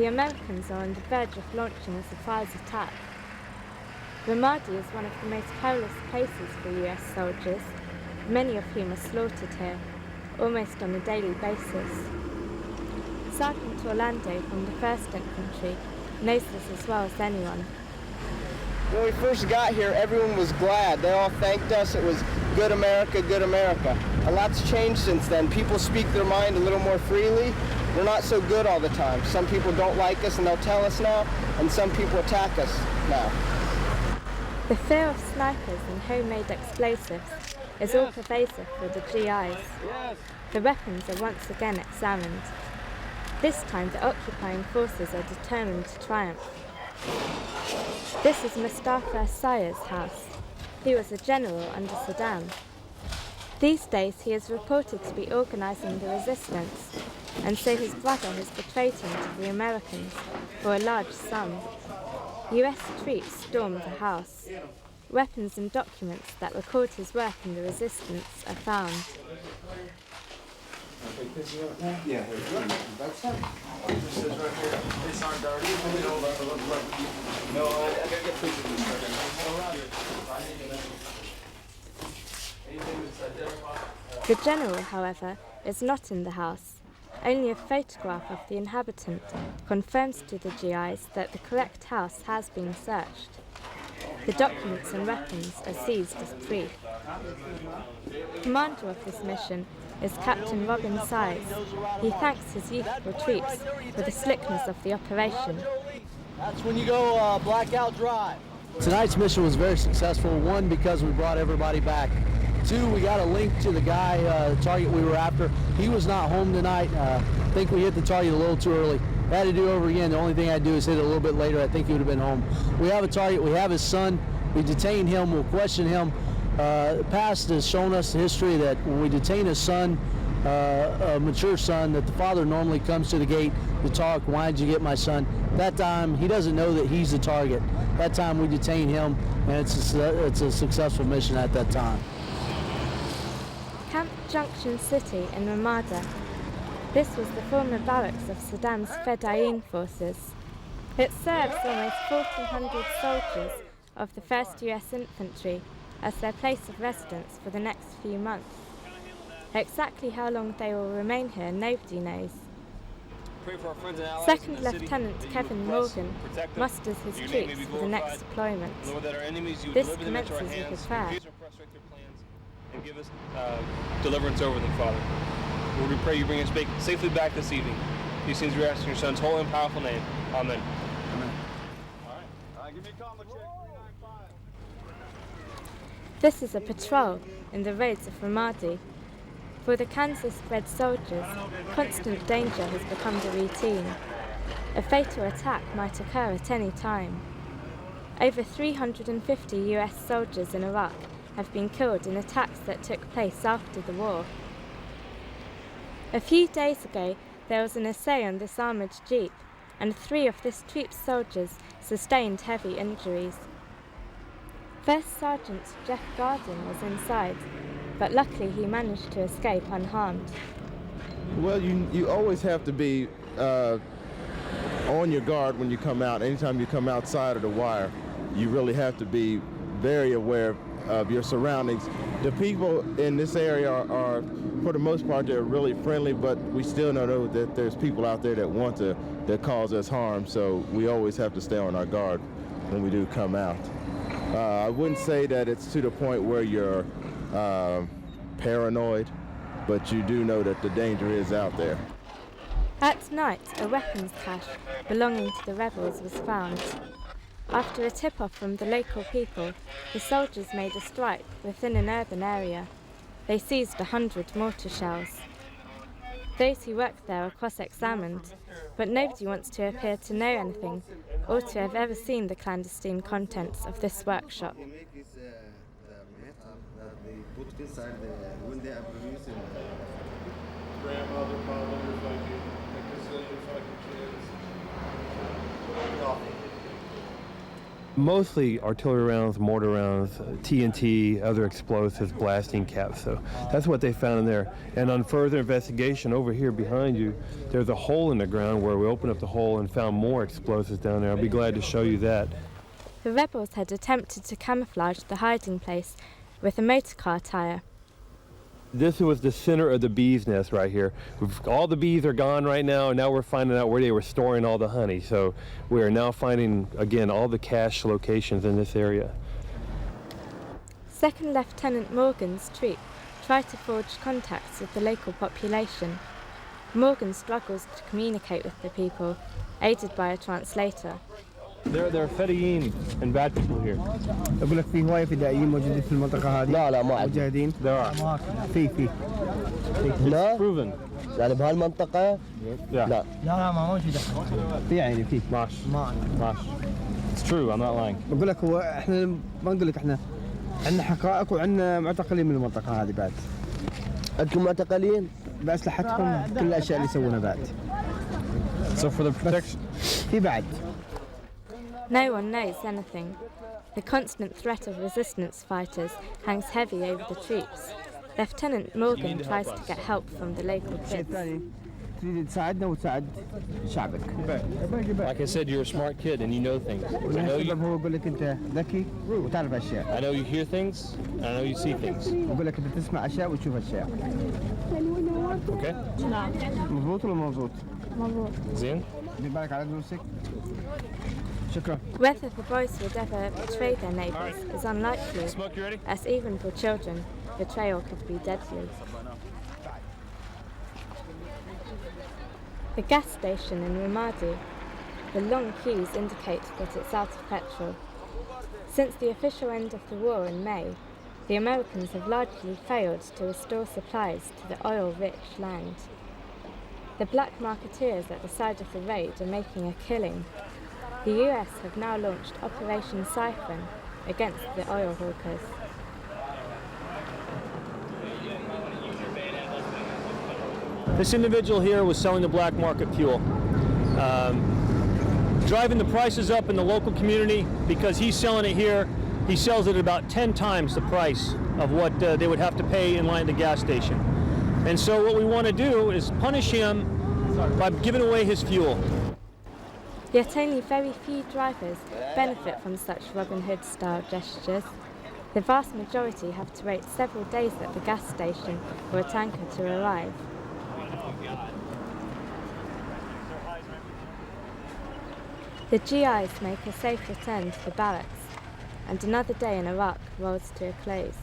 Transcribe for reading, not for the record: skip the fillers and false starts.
the Americans are on the verge of launching a surprise attack. Ramada is one of the most perilous places for US soldiers, many of whom are slaughtered here, almost on a daily basis. Sergeant Orlando from the 1st Infantry knows this as well as anyone. When we first got here, everyone was glad. They all thanked us. It was good America, good America. A lot's changed since then. People speak their mind a little more freely. We're not so good all the time. Some people don't like us and they'll tell us now, and some people attack us now. The fear of snipers and homemade explosives is all pervasive for the GIs. The weapons are once again examined. This time the occupying forces are determined to triumph. This is Mustafa Sayer's house. He was a general under Saddam. These days he is reported to be organising the resistance, and so his brother has betrayed him to the Americans for a large sum. US troops stormed the house. Weapons and documents that record his work in the resistance are found. The general, however, is not in the house. Only a photograph of the inhabitant confirms to the GIs that the correct house has been searched. The documents and weapons are seized as proof. Commander of this mission is Captain Robin Size. He thanks his youthful troops for the slickness of the operation. That's when you go blackout drive. Tonight's mission was very successful. One, because we brought everybody back. Two, we got a link to the guy, target we were after. He was not home tonight. I think we hit the target a little too early. Had to do it over again. The only thing I'd do is hit it a little bit later. I think he would have been home. We have a target. We have his son. We detained him. We'll question him. The past has shown us the history that when we detain a son, a mature son, that the father normally comes to the gate to talk. Why did you get my son? That time, he doesn't know that he's the target. That time, we detain him, and it's a successful mission at that time. Camp Junction City in Ramada. This was the former barracks of Saddam's Fedayeen forces. It serves almost 1,400 soldiers of the 1st US Infantry as their place of residence for the next few months. Exactly how long they will remain here, nobody knows. Second Lieutenant Kevin Morgan musters his troops for the next deployment. This commences with a prayer. And give us deliverance over them, Father. Lord, we pray you bring us safely back this evening. These things we ask in your Son's holy and powerful name. Amen. Amen. All right. Give me a combo check. 395. This is a patrol in the roads of Ramadi. For the Kansas-bred soldiers, constant danger has become the routine. A fatal attack might occur at any time. Over 350 US soldiers in Iraq have been killed in attacks that took place after the war. A few days ago, there was an essay on this armoured jeep, and 3 of this troop's soldiers sustained heavy injuries. First Sergeant Jeff Garden was inside, but luckily he managed to escape unharmed. Well, you always have to be on your guard when you come out. Anytime you come outside of the wire, you really have to be very aware of your surroundings. The people in this area are for the most part, they're really friendly, but we still know that there's people out there that cause us harm, so we always have to stay on our guard when we do come out. I wouldn't say that it's to the point where you're paranoid, but you do know that the danger is out there. At night, a weapons cache belonging to the rebels was found. After a tip-off from the local people, the soldiers made a strike within an urban area. They seized 100 mortar shells. Those who worked there are cross-examined, but nobody wants to appear to know anything or to have ever seen the clandestine contents of this workshop. mostly artillery rounds, mortar rounds, TNT, other explosives, blasting caps. So that's what they found in there. And on further investigation over here behind you, there's a hole in the ground where we opened up the hole and found more explosives down there. I'll be glad to show you that. The rebels had attempted to camouflage the hiding place with a motorcar tyre. This was the center of the bee's nest right here. All the bees are gone right now, and now we're finding out where they were storing all the honey. So we are now finding, again, all the cache locations in this area. Second Lieutenant Morgan's troop tried to forge contacts with the local population. Morgan struggles to communicate with the people, aided by a translator. There are Fedayeen and bad people here. أقول لك في هواية فدائيين موجودين في المنطقة هذه. لا ما عندي. مجاهدين. There are. في. لا. Proven. يعني بهالمنطقة؟ Yeah. لا. لا ما موجودة. في يعني في. Mash. It's true, I'm not lying. بقول لك هو احنا ما نقول لك احنا عندنا حقائق وعندنا معتقلين من المنطقة هذه بعد. عندكم معتقلين؟ بأسلحتهم كل الأشياء اللي يسوونها بعد. So for the protection. في بعد. No one knows anything. The constant threat of resistance fighters hangs heavy over the troops. Lieutenant Morgan tries to get help from the local kids. تريد تساعدنا وتساعد شعبك. Like I said, you're a smart kid and you know things. هو يقول لك أنت ذكي وتعرف أشياء. I know you hear things, and I know you see things. يقول لك أنت تسمع أشياء وتشوف أشياء. Okay? مضبوط ولا مضبوط؟ مضبوط. زين? دير بالك على دروسك. شكرا. Whether the boys would ever betray their neighbours is unlikely, Smoke, you ready? as even for children, betrayal could be deadly. The gas station in Ramada. The long queues indicate that it's out of petrol. Since the official end of the war in May, the Americans have largely failed to restore supplies to the oil-rich land. The black marketeers at the side of the road are making a killing. The US have now launched Operation Siphon against the oil hawkers. This individual here was selling the black market fuel, driving the prices up in the local community because he's selling it here. He sells it at about 10 times the price of what they would have to pay in line at the gas station. And so what we want to do is punish him by giving away his fuel. Yet only very few drivers benefit from such Robin Hood-style gestures. The vast majority have to wait several days at the gas station for a tanker to arrive. The GIs make a safe return to the barracks, and another day in Iraq rolls to a close.